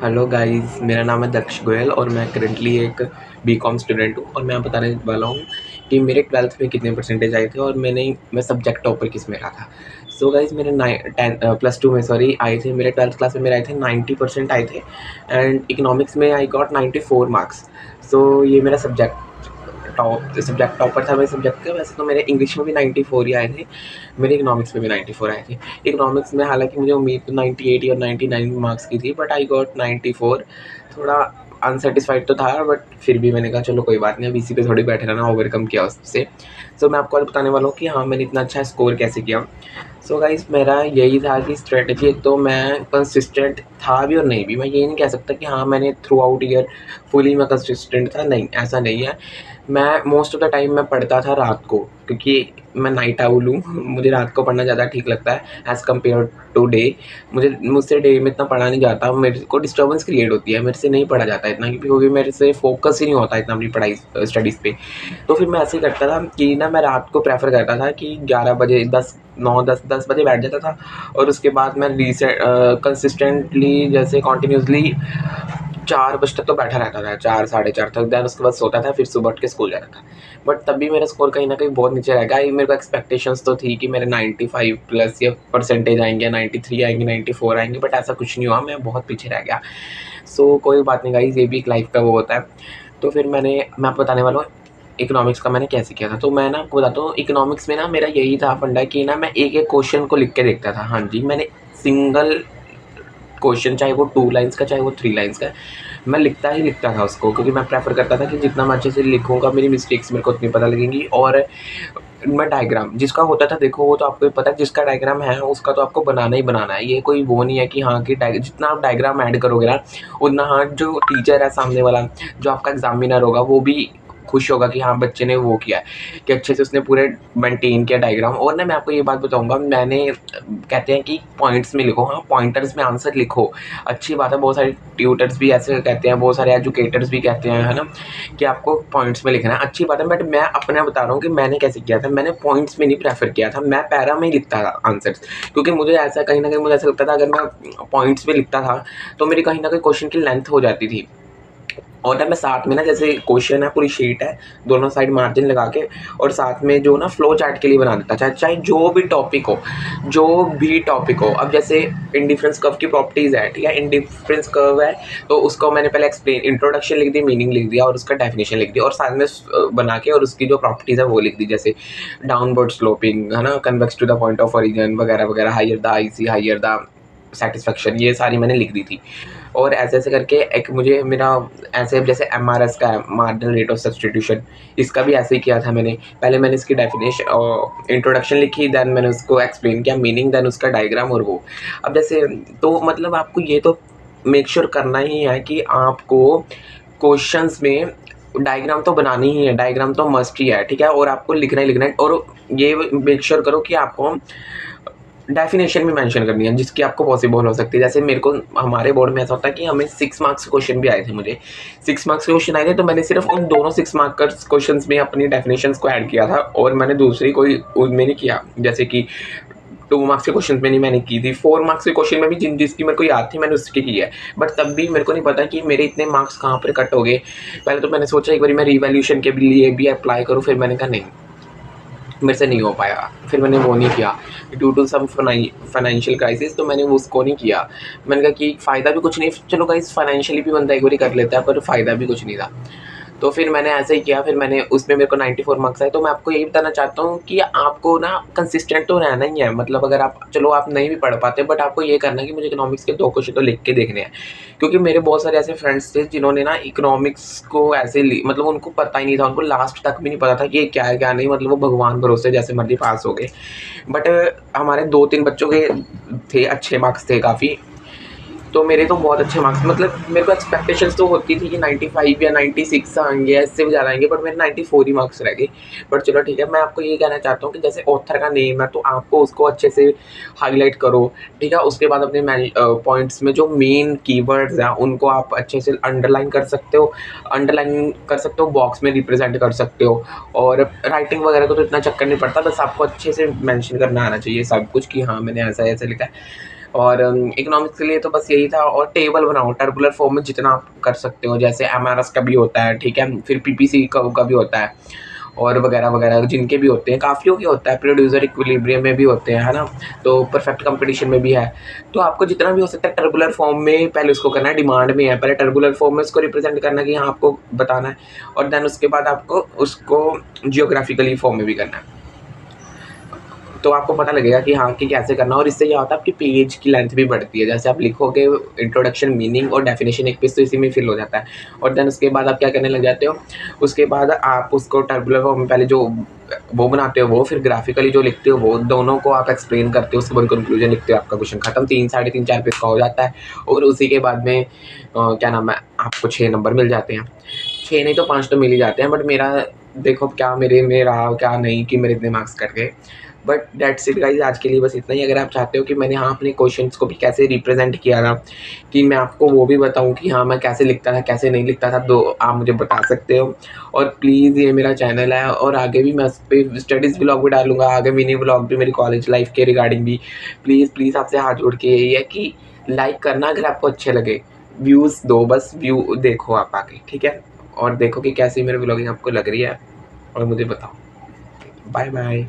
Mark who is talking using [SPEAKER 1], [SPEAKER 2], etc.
[SPEAKER 1] Hello guys, मेरा नाम है दक्ष गोयल और मैं करंटली एक बीकॉम स्टूडेंट हूँ और मैं बताने वाला हूँ कि मेरे 12th में कितने परसेंटेज आए थे और मैं सब्जेक्ट टॉपर किस में रहा था। सो गाइस, मेरे प्लस टू में सॉरी आए थे, मेरे 12th क्लास में मेरे आए थे 90% आए थे एंड इकोनॉमिक्स में आई गॉट 94 मार्क्स। सो ये मेरा सब्जेक्ट टॉपर था मेरे सब्जेक्ट का। वैसे तो मेरे इंग्लिश में भी 94 ही आए थे, मेरे इकोनॉमिक्स में भी 94 आए थे। इकोनॉमिक्स में हालांकि मुझे उम्मीद तो 98 या 99 मार्क्स की थी, बट आई गॉट 94। थोड़ा अनसेटिस्फाइड तो था, बट फिर भी मैंने कहा चलो कोई बात नहीं, अब इसी पे थोड़ी बैठे रहना, ओवरकम किया उससे। सो मैं आपको आज बताने वाला हूँ कि हाँ, मैंने इतना अच्छा स्कोर कैसे किया। सो गाइस, मेरा यही था कि स्ट्रेटजी, एक तो मैं कंसिस्टेंट था भी और नहीं भी। मैं ये नहीं कह सकता कि हाँ मैंने थ्रू आउट ईयर फुली मैं कंसिस्टेंट था, नहीं, ऐसा नहीं है। मैं मोस्ट ऑफ द टाइम मैं पढ़ता था रात को, क्योंकि मैं नाइट आउल हूँ। मुझे रात को पढ़ना ज़्यादा ठीक लगता है एज़ कम्पेयर टू डे। मुझसे डे में इतना पढ़ा नहीं जाता, मेरे को डिस्टर्बेंस क्रिएट होती है, मेरे से नहीं पढ़ा जाता इतना, क्योंकि मेरे से फोकस ही नहीं होता इतना अपनी पढ़ाई स्टडीज़ पे। तो फिर मैं ऐसे ही करता था कि ना, मैं रात को प्रेफर करता था कि 11 बजे, 10 बजे बैठ जाता था और उसके बाद मैं कंसिस्टेंटली, जैसे कॉन्टीन्यूसली 4 बजे तक तो बैठा रहता था, 4 साढ़े 4 तक। देन उसके बाद सोता था, फिर सुबह उठ के स्कूल जाता था। बट तब भी मेरा स्कोर कहीं ना कहीं बहुत नीचे रह गया। मेरे को एक्सपेक्टेशंस तो थी कि मेरे 95 प्लस या परसेंटेज आएंगे, 93 आएंगे, 94 आएंगे, बट ऐसा कुछ नहीं हुआ, मैं बहुत पीछे रह गया। सो कोई बात नहीं गाइज, ये भी एक लाइफ का वो होता है। तो फिर मैं आपको बताने वाला हूँ इकोनॉमिक्स का मैंने कैसे किया था। तो मैं ना आपको बताता हूँ, इकोनॉमिक्स में ना मेरा यही था फंडा कि ना, मैं एक एक क्वेश्चन को लिख के देखता था। हाँ जी, मैंने सिंगल क्वेश्चन, चाहे वो 2 लाइन्स का चाहे वो 3 लाइन्स का, मैं लिखता ही लिखता था उसको, क्योंकि मैं प्रेफर करता था कि जितना मैं अच्छे से लिखूंगा, मेरी मिस्टेक्स मेरे को उतनी पता लगेंगी। और मैं डायग्राम जिसका होता था, देखो वो तो आपको ही पता है, जिसका डायग्राम है उसका तो आपको बनाना ही बनाना है। ये कोई वो नहीं है कि हाँ कि जितना आप डायग्राम ऐड करोगे ना, उतना हाँ जो टीचर है सामने वाला, जो आपका एग्जामिनर होगा, वो भी खुश होगा कि हाँ बच्चे ने वो किया है, कि अच्छे से उसने पूरे मेंटेन किया डायग्राम। और ना मैं आपको ये बात बताऊंगा, मैंने कहते हैं कि पॉइंट्स में लिखो, हाँ पॉइंटर्स में आंसर लिखो, अच्छी बात है। बहुत सारे ट्यूटर्स भी ऐसे कहते हैं, बहुत सारे एजुकेटर्स भी कहते हैं, है ना, कि आपको पॉइंट्स में लिखना है, अच्छी बात है। बट मैं अपने बता रहा हूँ कि मैंने कैसे किया था। मैंने पॉइंट्स में नहीं प्रेफर किया था, मैं पैरा में ही लिखता था आंसर्स, क्योंकि मुझे ऐसा कहीं ना कहीं मुझे ऐसा लगता था, अगर मैं पॉइंट्स में लिखता था तो मेरी कहीं ना कहीं क्वेश्चन की लेंथ हो जाती थी। और ना मैं साथ में ना, जैसे क्वेश्चन है, पूरी शीट है, दोनों साइड मार्जिन लगा के, और साथ में जो ना फ्लो चार्ट के लिए बना देता, चाहे चाहे जो भी टॉपिक हो, जो भी टॉपिक हो। अब जैसे इंडिफरेंस कर्व की प्रॉपर्टीज़ है, ठीक है, इंडिफरेंस कर्व है, तो उसको मैंने पहले एक्सप्लेन, इंट्रोडक्शन लिख दी, मीनिंग लिख दिया और उसका डेफिनेशन लिख दिया, और साथ में बना के और उसकी जो प्रॉपर्टीज़ है वो लिख दी, जैसे डाउनवर्ड स्लोपिंग, है ना, convex to the point of origin वगैरह वगैरह, higher the I C, higher the satisfaction, ये सारी मैंने लिख दी थी। और ऐसे ऐसे करके एक मुझे मेरा, ऐसे जैसे एमआरएस का है, मार्जिनल रेट ऑफ सब्सटीट्यूशन, इसका भी ऐसे ही किया था मैंने। पहले मैंने इसकी डेफिनेशन और इंट्रोडक्शन लिखी, देन मैंने उसको एक्सप्लेन किया, मीनिंग, देन उसका डायग्राम और वो। अब जैसे, तो मतलब आपको ये तो मेक श्योर करना ही है कि आपको क्वेश्चंस में डायग्राम तो बनानी ही है, डायग्राम तो मस्ट ही है, ठीक है, और आपको लिखना ही लिखना है। और ये मेक श्योर करो कि आपको डेफिनेशन भी मेंशन करनी है, जिसकी आपको पॉसिबल हो सकती है। जैसे मेरे को, हमारे बोर्ड में ऐसा होता है कि हमें 6 मार्क्स के क्वेश्चन भी आए थे, मुझे 6 मार्क्स के क्वेश्चन आए थे, तो मैंने सिर्फ उन दोनों 6 मार्क्स क्वेश्चन में अपनी डेफिनेशंस को ऐड किया था, और मैंने दूसरी कोई उनमें नहीं किया। जैसे कि 2 मार्क्स के क्वेश्चन में नहीं मैंने की थी, 4 मार्क्स के क्वेश्चन में भी जिसकी मेरे को याद थी मैंने उसकी की है। बट तब भी मेरे को नहीं पता कि मेरे इतने मार्क्स कहाँ पर कट हो गए। पहले तो मैंने सोचा एक बार मैं रिवैल्यूएशन के लिए भी अप्लाई करूँ, फिर मैंने कहा नहीं, मेरे से नहीं हो पाया, फिर मैंने वो नहीं किया due to some financial crisis, तो मैंने वो उसको नहीं किया। मैंने कहा कि फ़ायदा भी कुछ नहीं, चलो गाइस फाइनेंशियली भी बंदा एक बार कर लेता है, पर फ़ायदा भी कुछ नहीं था। तो फिर मैंने ऐसे ही किया, फिर मैंने उसमें मेरे को 94 मार्क्स आए। तो मैं आपको यही बताना चाहता हूँ कि आपको ना कंसिस्टेंट तो रहना ही है। मतलब अगर आप, चलो आप नहीं भी पढ़ पाते, बट आपको ये करना है कि मुझे इकोनॉमिक्स के 2 क्वेश्चन तो लिख के देखने हैं। क्योंकि मेरे बहुत सारे ऐसे फ्रेंड्स थे जिन्होंने ना इकोनॉमिक्स को ऐसे मतलब उनको पता ही नहीं था, उनको लास्ट तक भी नहीं पता था कि ये क्या है क्या नहीं, मतलब वो भगवान भरोसे जैसे मर्जी पास हो गए। बट हमारे 2-3 बच्चों के थे, अच्छे मार्क्स थे काफ़ी। तो मेरे तो बहुत अच्छे मार्क्स, मतलब मेरे को एक्सपेक्टेशंस तो होती थी कि 95 या 96 आएंगे, इससे भी ज़्यादा आएंगे, बट मेरे 94 ही मार्क्स रह गए। बट चलो ठीक है, मैं आपको ये कहना चाहता हूँ कि जैसे ऑथर का नेम है, तो आपको उसको अच्छे से हाईलाइट करो, ठीक है। उसके बाद अपने पॉइंट्स में जो मेन कीवर्ड्स हैं उनको आप अच्छे से अंडरलाइन कर सकते हो, बॉक्स में रिप्रेजेंट कर सकते हो। और राइटिंग वगैरह का तो इतना चक्कर नहीं पड़ता, बस आपको अच्छे से मैंशन करना आना चाहिए सब कुछ, कि हाँ मैंने ऐसा ऐसा लिखा है। और इकोनॉमिक्स के लिए तो बस यही था। और टेबल बनाओ टर्बुलर फॉर्म में जितना आप कर सकते हो, जैसे एमआरएस का भी होता है, ठीक है, फिर पीपीसी का भी होता है, और वगैरह वगैरह जिनके भी होते हैं, काफ़ियों के होता है, प्रोड्यूसर इक्विलिब्रियम में भी होते हैं, है ना, तो परफेक्ट कंपटीशन में भी है। तो आपको जितना भी हो सकता है टर्बुलर फॉर्म में पहले उसको करना है, डिमांड में है, पहले टर्बुलर फॉर्म में उसको रिप्रेजेंट करना है कि हाँ आपको बताना है, और देन उसके बाद आपको उसको जियोग्राफिकली फॉर्म में भी करना है। तो आपको पता लगेगा कि हाँ कि कैसे करना है। और इससे क्या होता है, आपकी पेज की लेंथ भी बढ़ती है। जैसे आप लिखोगे इंट्रोडक्शन, मीनिंग और डेफिनेशन एक पेज तो इसी में फिल हो जाता है। और देन उसके बाद आप क्या करने लग जाते हो, उसके बाद आप उसको टर्बुलर फॉर्म में पहले जो वो बनाते हो वो, फिर ग्राफिकली जो लिखते हो वो, दोनों को आप एक्सप्लेन करते हो, उसके बाद कंक्लूजन लिखते हो, आपका क्वेश्चन खत्म। 3 साढ़े 3 4 पेज का हो जाता है। और उसी के बाद में क्या नाम है, आपको 6 नंबर मिल जाते हैं। 6 नहीं तो 5 तो मिल ही जाते हैं, बट मेरा देखो क्या मेरे में रहा क्या नहीं कि मेरे इतने मार्क्स कट गए। बट दैट्स इट गाइस, आज के लिए बस इतना ही। अगर आप चाहते हो कि मैंने हाँ अपने क्वेश्चंस को भी कैसे रिप्रेजेंट किया था, कि मैं आपको वो भी बताऊं कि हाँ मैं कैसे लिखता था कैसे नहीं लिखता था, तो आप मुझे बता सकते हो। और प्लीज़ ये मेरा चैनल है, और आगे भी मैं उस पर स्टडीज़ व्लॉग भी डालूंगा, आगे मिनी व्लॉग भी मेरी कॉलेज लाइफ के रिगार्डिंग भी। प्लीज़ प्लीज़ आपसे हाथ जोड़ के यही है कि लाइक करना अगर आपको अच्छे लगे, व्यूज़ दो, बस व्यू देखो आप आके, ठीक है, और देखो कि कैसी मेरी व्लॉगिंग आपको लग रही है, और मुझे बताओ। Bye bye.